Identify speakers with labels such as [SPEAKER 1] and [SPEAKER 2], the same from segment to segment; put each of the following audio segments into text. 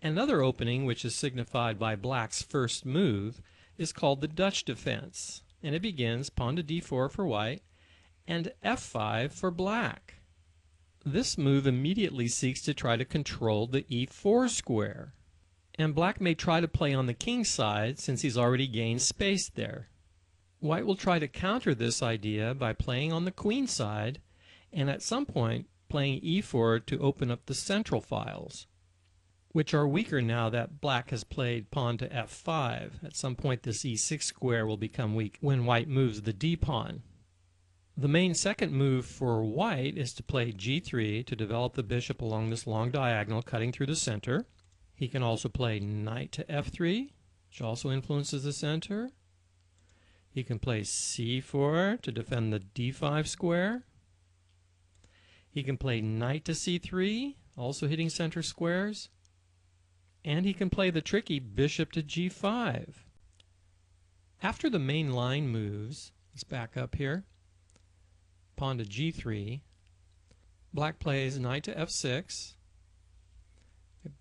[SPEAKER 1] Another opening, which is signified by black's first move, is called the Dutch defense, and it begins pawn to d4 for white and f5 for black. This move immediately seeks to try to control the e4 square, and black may try to play on the king side since he's already gained space there. White will try to counter this idea by playing on the queen side and at some point playing e4 to open up the central files, which are weaker now that black has played pawn to f5. At some point this e6 square will become weak when white moves the d-pawn. The main second move for white is to play g3 to develop the bishop along this long diagonal cutting through the center. He can also play knight to f3, which also influences the center. He can play c4 to defend the d5 square. He can play knight to c3, also hitting center squares. And he can play the tricky bishop to g5. After the main line moves, let's back up here, pawn to g3, black plays knight to f6,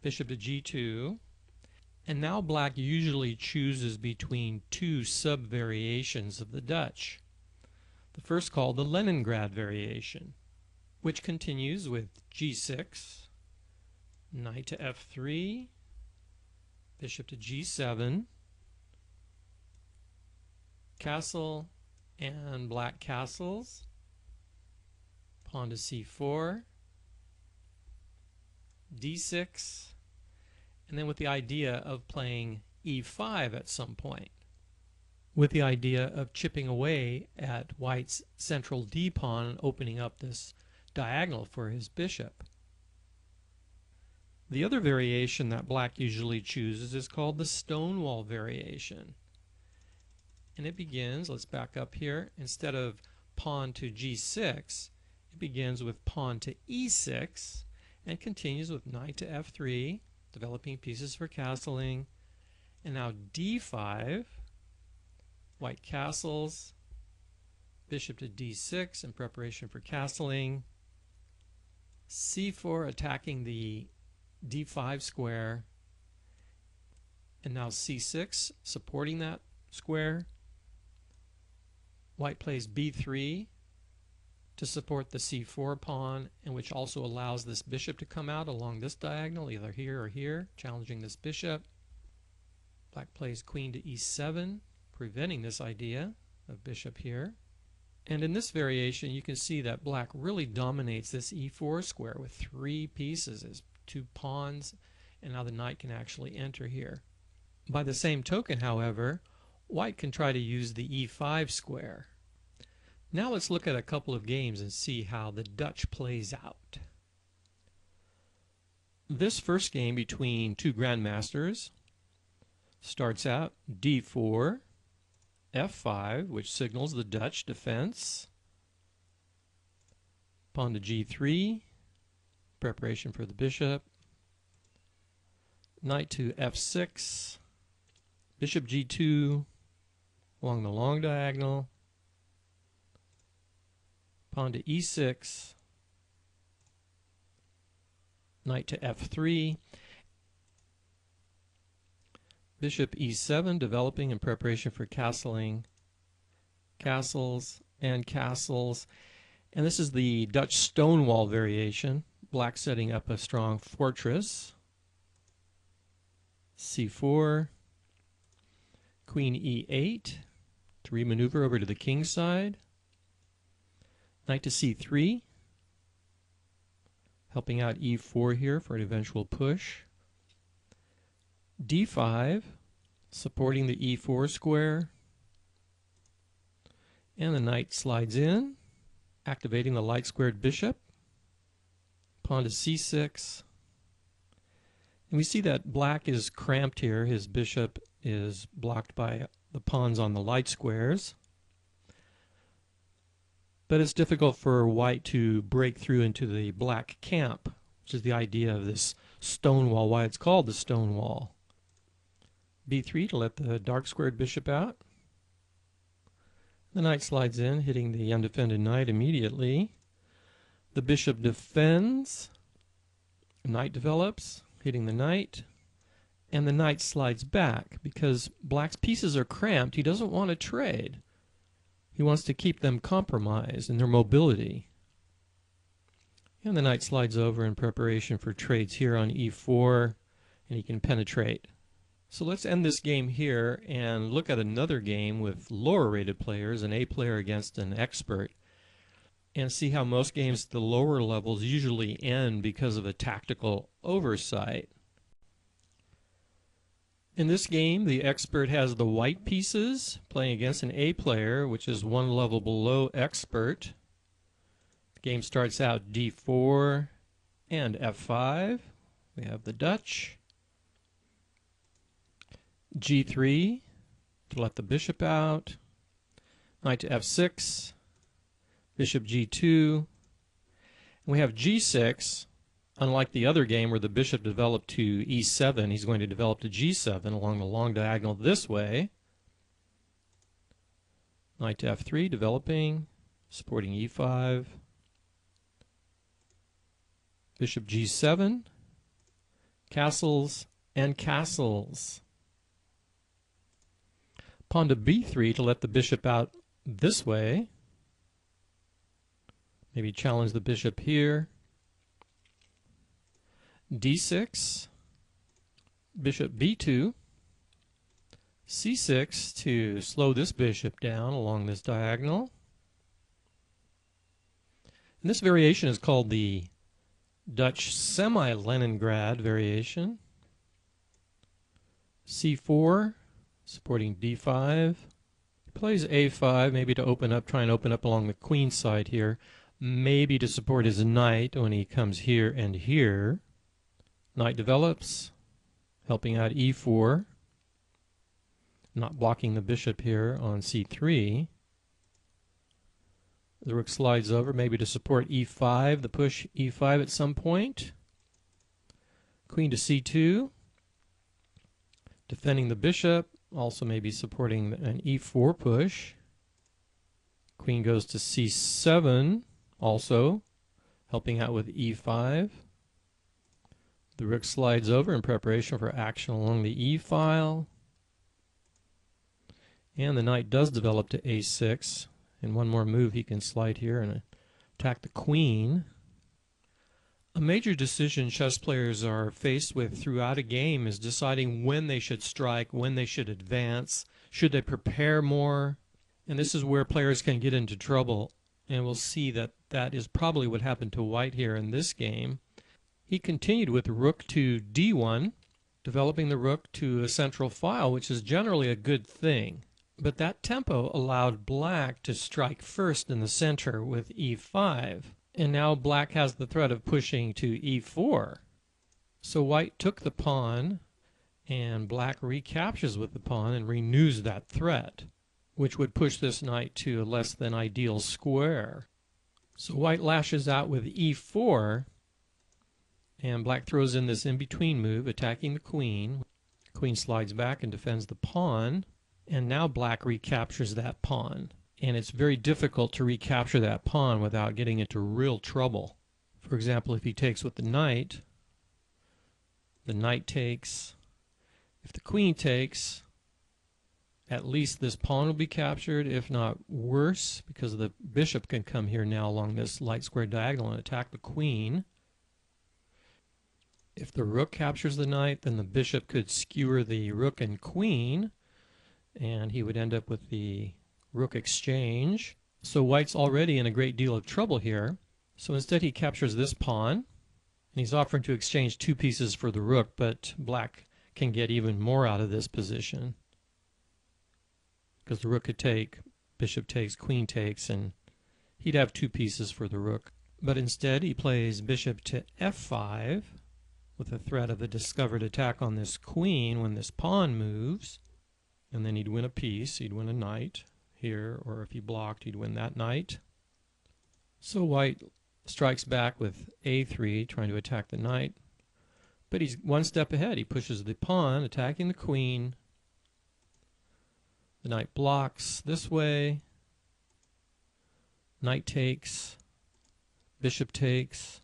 [SPEAKER 1] bishop to g2, and now black usually chooses between two sub-variations of the Dutch. The first called the Leningrad Variation, which continues with g6, knight to f3, bishop to g7, castle and black castles, pawn to c4, d6, and then with the idea of playing e5 at some point, with the idea of chipping away at white's central d-pawn and opening up this diagonal for his bishop. The other variation that black usually chooses is called the Stonewall Variation. And it begins, let's back up here, instead of pawn to g6, it begins with pawn to e6 and continues with knight to f3, developing pieces for castling, and now d5, white castles, bishop to d6 in preparation for castling, c4 attacking the d5 square, and now c6 supporting that square. White plays b3 to support the c4 pawn, and which also allows this bishop to come out along this diagonal, either here or here, challenging this bishop. Black plays queen to e7, preventing this idea of bishop here. And in this variation you can see that black really dominates this e4 square with three pieces, as two pawns, and now the knight can actually enter here. By the same token, however, white can try to use the e5 square. Now let's look at a couple of games and see how the Dutch plays out. This first game between two grandmasters starts out d4, f5, which signals the Dutch defense, pawn to g3, preparation for the bishop, knight to f6, bishop g2 along the long diagonal, pawn to e6, knight to f3, bishop e7 developing in preparation for castling, castles and castles, and this is the Dutch Stonewall Variation, black setting up a strong fortress, c4, queen e8 to remaneuver over to the king side, knight to c3, helping out e4 here for an eventual push, d5, supporting the e4 square, and the knight slides in, activating the light squared bishop, pawn to c6, and we see that black is cramped here. His bishop is blocked by the pawns on the light squares. But it's difficult for white to break through into the black camp, which is the idea of this stonewall, why it's called the Stonewall. b3 to let the dark squared bishop out. The knight slides in, hitting the undefended knight immediately. The bishop defends. Knight develops, hitting the knight. and the knight slides back because black's pieces are cramped. He doesn't want to trade. He wants to keep them compromised in their mobility. And the knight slides over in preparation for trades here on e4, and he can penetrate. So let's end this game here and look at another game with lower rated players, an A player against an expert, and see how most games at the lower levels usually end because of a tactical oversight. In this game, the expert has the white pieces playing against an A player, which is one level below expert. The game starts out d4 and f5. We have the Dutch. g3 to let the bishop out. Knight to f6. Bishop g2. And we have g6. Unlike the other game where the bishop developed to e7, he's going to develop to g7 along the long diagonal this way. Knight to f3, developing, supporting e5. Bishop g7, castles and castles. Pawn to b3 to let the bishop out this way. Maybe challenge the bishop here. d6, bishop b2, c6 to slow this bishop down along this diagonal. And this variation is called the Dutch semi-Leningrad variation. c4, supporting d5. He plays a5, maybe to open up, try and open up along the queen side here, maybe to support his knight when he comes here and here. Knight develops, helping out e4, not blocking the bishop here on c3. The rook slides over, maybe to support e5, the push e5 at some point. Queen to c2, defending the bishop, also maybe supporting an e4 push. Queen goes to c7, also helping out with e5. The rook slides over in preparation for action along the e-file. And the knight does develop to a6. In one more move he can slide here and attack the queen. A major decision chess players are faced with throughout a game is deciding when they should strike, when they should advance, should they prepare more. And this is where players can get into trouble. And we'll see that that is probably what happened to white here in this game. He continued with rook to d1, developing the rook to a central file, which is generally a good thing. But that tempo allowed black to strike first in the center with e5. And now black has the threat of pushing to e4. So white took the pawn, and black recaptures with the pawn and renews that threat, which would push this knight to a less than ideal square. So white lashes out with e4, and black throws in this in-between move, attacking the queen. Queen slides back and defends the pawn, and now black recaptures that pawn. And it's very difficult to recapture that pawn without getting into real trouble. For example, if he takes with the knight takes. If the queen takes, at least this pawn will be captured, if not worse, because the bishop can come here now along this light square diagonal and attack the queen. If the rook captures the knight, then the bishop could skewer the rook and queen, and he would end up with the Rook Exchange. So white's already in a great deal of trouble here. So instead he captures this pawn, and he's offering to exchange two pieces for the rook, but black can get even more out of this position, because the rook could take, bishop takes, queen takes, and he'd have two pieces for the rook. But instead he plays bishop to f5 with the threat of a discovered attack on this queen when this pawn moves, and then he'd win a piece, he'd win a knight here, or if he blocked, he'd win that knight. So white strikes back with a3, trying to attack the knight, but he's one step ahead. He pushes the pawn, attacking the queen. The knight blocks this way. Knight takes, bishop takes,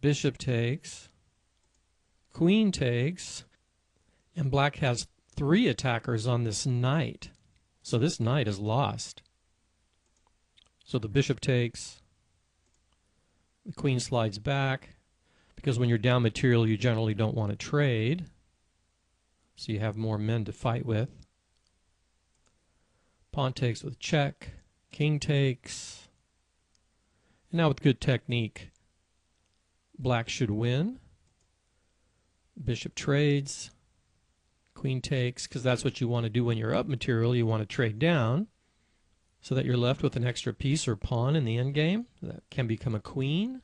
[SPEAKER 1] bishop takes, queen takes, and black has 3 attackers on this knight. So this knight is lost. So the bishop takes, the queen slides back, because when you're down material you generally don't want to trade, so you have more men to fight with. Pawn takes with check, king takes, and now with good technique black should win. Bishop trades, queen takes, because that's what you want to do when you're up material. You want to trade down so that you're left with an extra piece or pawn in the endgame that can become a queen.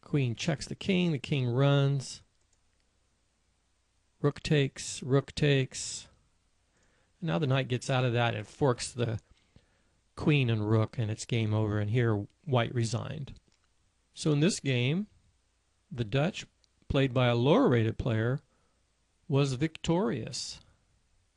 [SPEAKER 1] Queen checks the king runs, rook takes, now the knight gets out of that and forks the queen and rook, and it's game over, and here white resigned. So in this game, the Dutch, played by a lower rated player, was victorious.